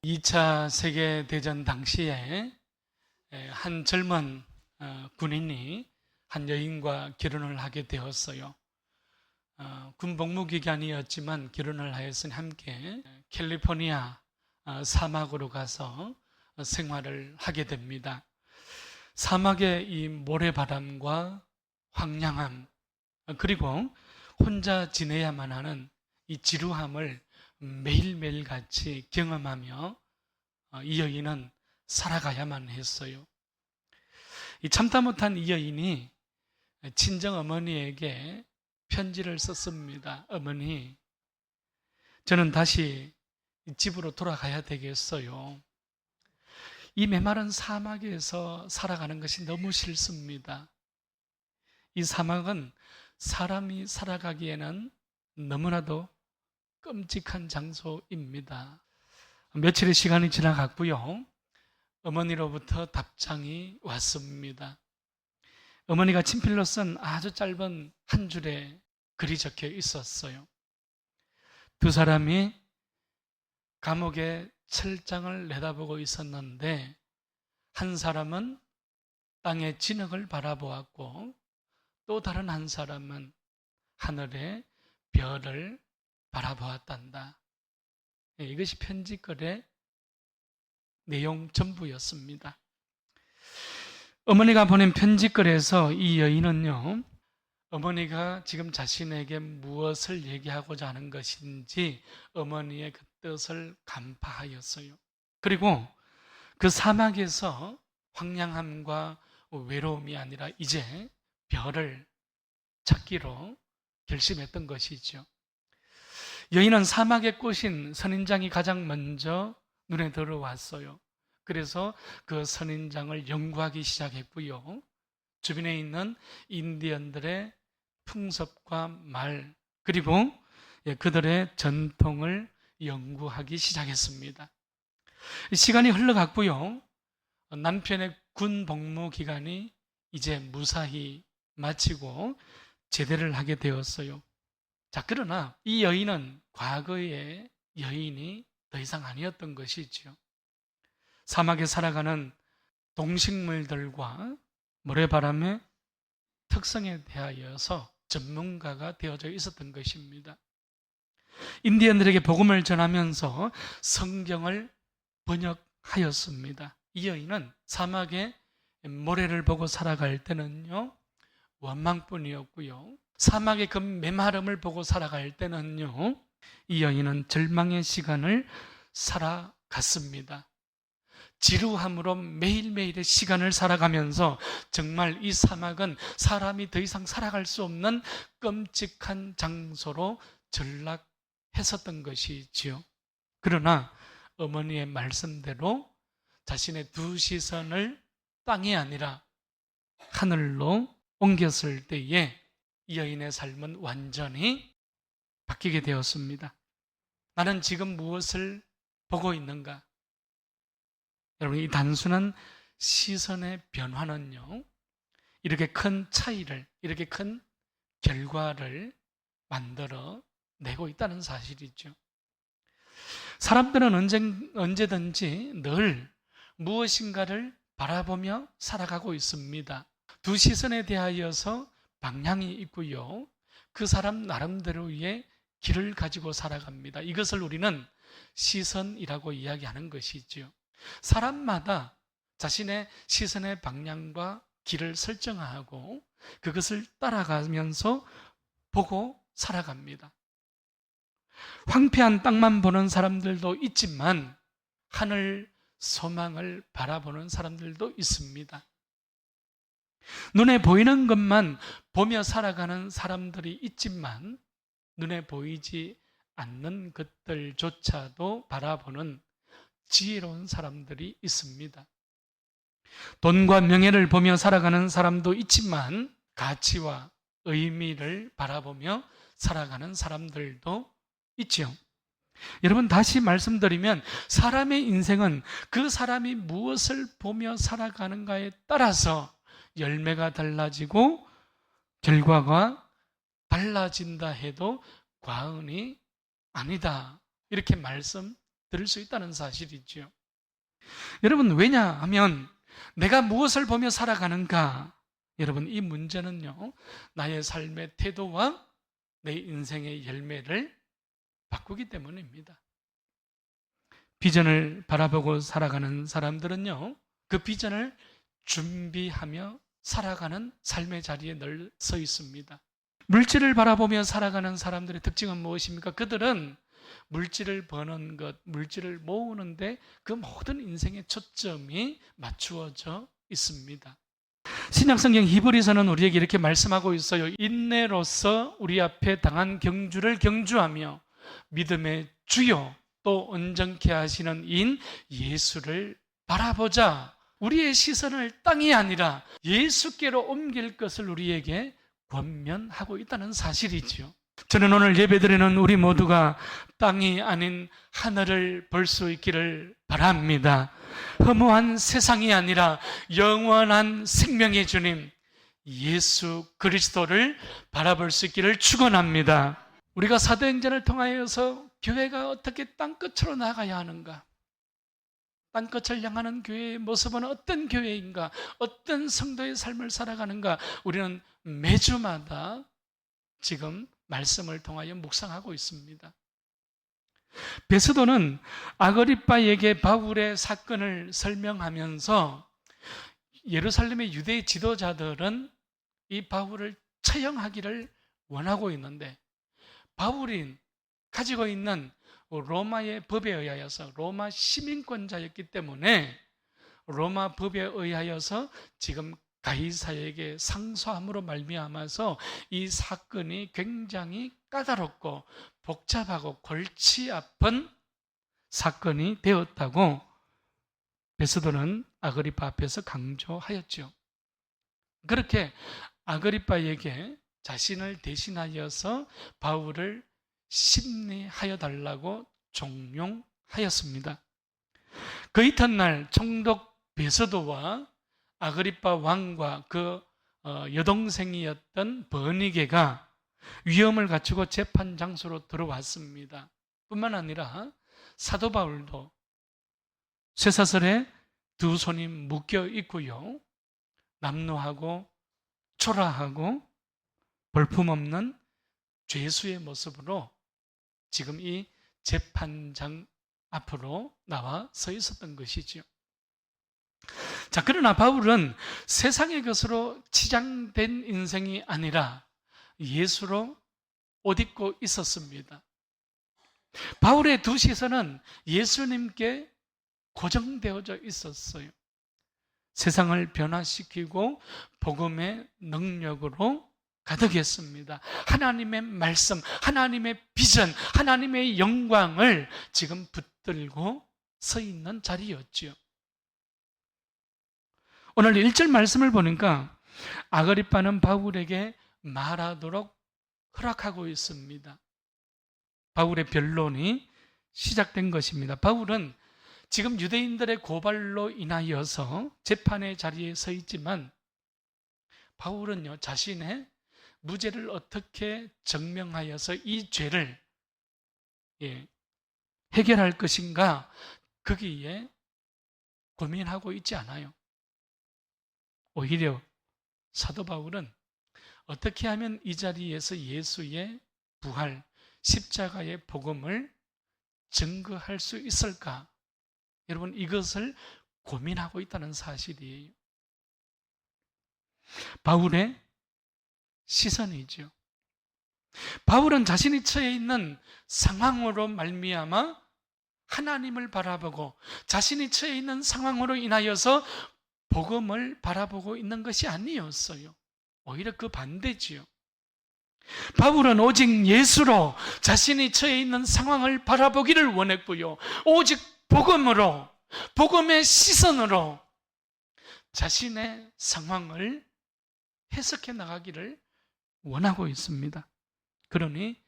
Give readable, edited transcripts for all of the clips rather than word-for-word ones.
2차 세계대전 당시에 한 젊은 군인이 한 여인과 결혼을 하게 되었어요. 군 복무 기간이었지만 결혼을 하였으니 함께 캘리포니아 사막으로 가서 생활을 하게 됩니다. 사막의 이 모래바람과 황량함, 그리고 혼자 지내야만 하는 이 지루함을 매일매일 같이 경험하며 이 여인은 살아가야만 했어요. 이 참다 못한 이 여인이 친정 어머니에게 편지를 썼습니다. 어머니, 저는 다시 집으로 돌아가야 되겠어요. 이 메마른 사막에서 살아가는 것이 너무 싫습니다. 이 사막은 사람이 살아가기에는 너무나도 끔찍한 장소입니다. 며칠의 시간이 지나갔고요. 어머니로부터 답장이 왔습니다. 어머니가 친필로 쓴 아주 짧은 한 줄의 글이 적혀 있었어요. 두 사람이 감옥의 철장을 내다보고 있었는데 한 사람은 땅의 진흙을 바라보았고 또 다른 한 사람은 하늘의 별을 바라보았단다. 이것이 편지글의 내용 전부였습니다. 어머니가 보낸 편지글에서 이 여인은요, 어머니가 지금 자신에게 무엇을 얘기하고자 하는 것인지 어머니의 그 뜻을 간파하였어요. 그리고 그 사막에서 황량함과 외로움이 아니라 이제 별을 찾기로 결심했던 것이죠. 여인은 사막에 꼬신 선인장이 가장 먼저 눈에 들어왔어요. 그래서 그 선인장을 연구하기 시작했고요. 주변에 있는 인디언들의 풍습과 말, 그리고 그들의 전통을 연구하기 시작했습니다. 시간이 흘러갔고요. 남편의 군 복무 기간이 이제 무사히 마치고 제대를 하게 되었어요. 자, 그러나 이 여인은 과거의 여인이 더 이상 아니었던 것이지요. 사막에 살아가는 동식물들과 모래바람의 특성에 대하여서 전문가가 되어져 있었던 것입니다. 인디언들에게 복음을 전하면서 성경을 번역하였습니다. 이 여인은 사막의 모래를 보고 살아갈 때는요, 원망뿐이었고요. 사막의 그 메마름을 보고 살아갈 때는요, 이 여인은 절망의 시간을 살아갔습니다. 지루함으로 매일매일의 시간을 살아가면서 정말 이 사막은 사람이 더 이상 살아갈 수 없는 끔찍한 장소로 전락했었던 것이지요. 그러나 어머니의 말씀대로 자신의 두 시선을 땅이 아니라 하늘로 옮겼을 때에 이 여인의 삶은 완전히 바뀌게 되었습니다. 나는 지금 무엇을 보고 있는가? 여러분, 이 단순한 시선의 변화는요, 이렇게 큰 차이를, 이렇게 큰 결과를 만들어 내고 있다는 사실이죠. 사람들은 언제든지 늘 무엇인가를 바라보며 살아가고 있습니다. 두 시선에 대하여서 방향이 있고요. 그 사람 나름대로의 길을 가지고 살아갑니다. 이것을 우리는 시선이라고 이야기하는 것이죠. 사람마다 자신의 시선의 방향과 길을 설정하고 그것을 따라가면서 보고 살아갑니다. 황폐한 땅만 보는 사람들도 있지만 하늘 소망을 바라보는 사람들도 있습니다. 눈에 보이는 것만 보며 살아가는 사람들이 있지만 눈에 보이지 않는 것들조차도 바라보는 지혜로운 사람들이 있습니다. 돈과 명예를 보며 살아가는 사람도 있지만 가치와 의미를 바라보며 살아가는 사람들도 있죠. 여러분, 다시 말씀드리면 사람의 인생은 그 사람이 무엇을 보며 살아가는가에 따라서 열매가 달라지고 결과가 달라진다 해도 과언이 아니다, 이렇게 말씀드립니다. 들을 수 있다는 사실이죠. 여러분, 왜냐하면 내가 무엇을 보며 살아가는가? 여러분, 이 문제는요, 나의 삶의 태도와 내 인생의 열매를 바꾸기 때문입니다. 비전을 바라보고 살아가는 사람들은요, 그 비전을 준비하며 살아가는 삶의 자리에 늘 서 있습니다. 물질을 바라보며 살아가는 사람들의 특징은 무엇입니까? 그들은 물질을 버는 것, 물질을 모으는데 그 모든 인생의 초점이 맞추어져 있습니다. 신약성경 히브리서는 우리에게 이렇게 말씀하고 있어요. 인내로서 우리 앞에 당한 경주를 경주하며 믿음의 주요 또 온전케 하시는 이인 예수를 바라보자. 우리의 시선을 땅이 아니라 예수께로 옮길 것을 우리에게 권면하고 있다는 사실이지요. 저는 오늘 예배드리는 우리 모두가 땅이 아닌 하늘을 볼 수 있기를 바랍니다. 허무한 세상이 아니라 영원한 생명의 주님 예수 그리스도를 바라볼 수 있기를 축원합니다. 우리가 사도행전을 통하여서 교회가 어떻게 땅끝으로 나가야 하는가? 땅끝을 향하는 교회의 모습은 어떤 교회인가? 어떤 성도의 삶을 살아가는가? 우리는 매주마다 지금 말씀을 통하여 묵상하고 있습니다. 베스도는 아그리빠에게 바울의 사건을 설명하면서 예루살렘의 유대 지도자들은 이 바울을 처형하기를 원하고 있는데 바울이 가지고 있는 로마의 법에 의하여서 로마 시민권자였기 때문에 로마 법에 의하여서 지금 가이사에게 상소함으로 말미암아서 이 사건이 굉장히 까다롭고 복잡하고 골치 아픈 사건이 되었다고 베스도는 아그리빠 앞에서 강조하였죠. 그렇게 아그리빠에게 자신을 대신하여서 바울을 심리하여 달라고 종용하였습니다. 그 이튿날 총독 베스도와 아그리빠 왕과 그 여동생이었던 버니게가 위엄을 갖추고 재판 장소로 들어왔습니다. 뿐만 아니라 사도 바울도 쇠사슬에 두 손이 묶여 있고요. 남루하고 초라하고 볼품없는 죄수의 모습으로 지금 이 재판장 앞으로 나와 서 있었던 것이지요. 자, 그러나 바울은 세상의 것으로 치장된 인생이 아니라 예수로 옷 입고 있었습니다. 바울의 두 시선은 예수님께 고정되어져 있었어요. 세상을 변화시키고 복음의 능력으로 가득했습니다. 하나님의 말씀, 하나님의 비전, 하나님의 영광을 지금 붙들고 서 있는 자리였지요. 오늘 1절 말씀을 보니까 아그리빠는 바울에게 말하도록 허락하고 있습니다. 바울의 변론이 시작된 것입니다. 바울은 지금 유대인들의 고발로 인하여서 재판의 자리에 서 있지만 바울은요, 자신의 무죄를 어떻게 증명하여서 이 죄를 해결할 것인가 거기에 고민하고 있지 않아요. 오히려 사도 바울은 어떻게 하면 이 자리에서 예수의 부활, 십자가의 복음을 증거할 수 있을까? 여러분, 이것을 고민하고 있다는 사실이에요. 바울의 시선이죠. 바울은 자신이 처해 있는 상황으로 말미암아 하나님을 바라보고 자신이 처해 있는 상황으로 인하여서 복음을 바라보고 있는 것이 아니었어요. 오히려 그 반대지요. 바울은 오직 예수로 자신이 처해 있는 상황을 바라보기를 원했고요. 오직 복음으로, 복음의 시선으로 자신의 상황을 해석해 나가기를 원하고 있습니다. 그러니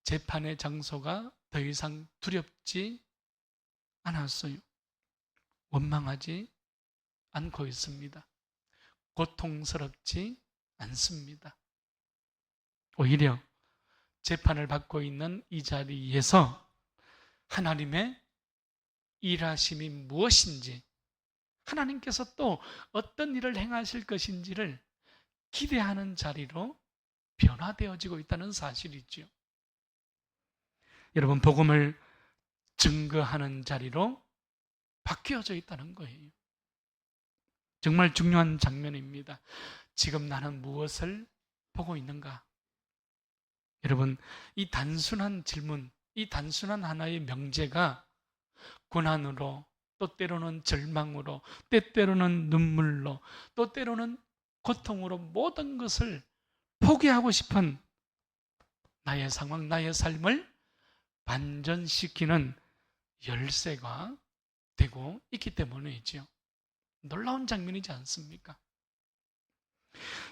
재판의 장소가 더 이상 두렵지 않았어요. 원망하지 않고 있습니다. 고통스럽지 않습니다. 오히려 재판을 받고 있는 이 자리에서 하나님의 일하심이 무엇인지, 하나님께서 또 어떤 일을 행하실 것인지를 기대하는 자리로 변화되어지고 있다는 사실이지요. 여러분, 복음을 증거하는 자리로 바뀌어져 있다는 거예요. 정말 중요한 장면입니다. 지금 나는 무엇을 보고 있는가? 여러분, 이 단순한 질문, 이 단순한 하나의 명제가 고난으로, 또 때로는 절망으로, 때때로는 눈물로, 또 때로는 고통으로 모든 것을 포기하고 싶은 나의 상황, 나의 삶을 반전시키는 열쇠가 되고 있기 때문이지요. 놀라운 장면이지 않습니까?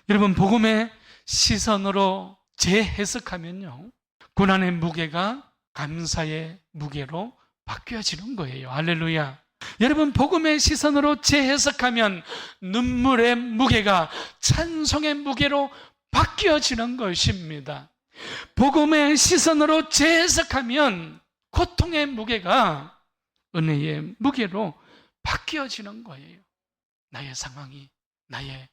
여러분, 복음의 시선으로 재해석하면요, 고난의 무게가 감사의 무게로 바뀌어지는 거예요. 할렐루야. 여러분, 복음의 시선으로 재해석하면 눈물의 무게가 찬송의 무게로 바뀌어지는 것입니다. 복음의 시선으로 재해석하면 고통의 무게가 은혜의 무게로 바뀌어지는 거예요. 나의 상황이, 나의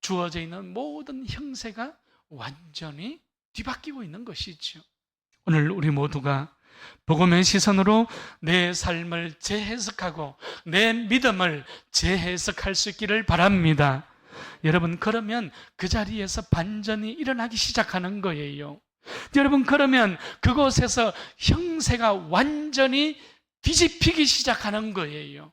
주어져 있는 모든 형세가 완전히 뒤바뀌고 있는 것이죠. 오늘 우리 모두가 복음의 시선으로 내 삶을 재해석하고 내 믿음을 재해석할 수 있기를 바랍니다. 여러분, 그러면 그 자리에서 반전이 일어나기 시작하는 거예요. 여러분, 그러면 그곳에서 형세가 완전히 뒤집히기 시작하는 거예요.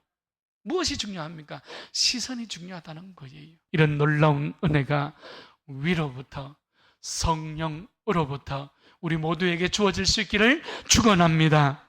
무엇이 중요합니까? 시선이 중요하다는 거예요. 이런 놀라운 은혜가 위로부터, 성령으로부터 우리 모두에게 주어질 수 있기를 축원합니다.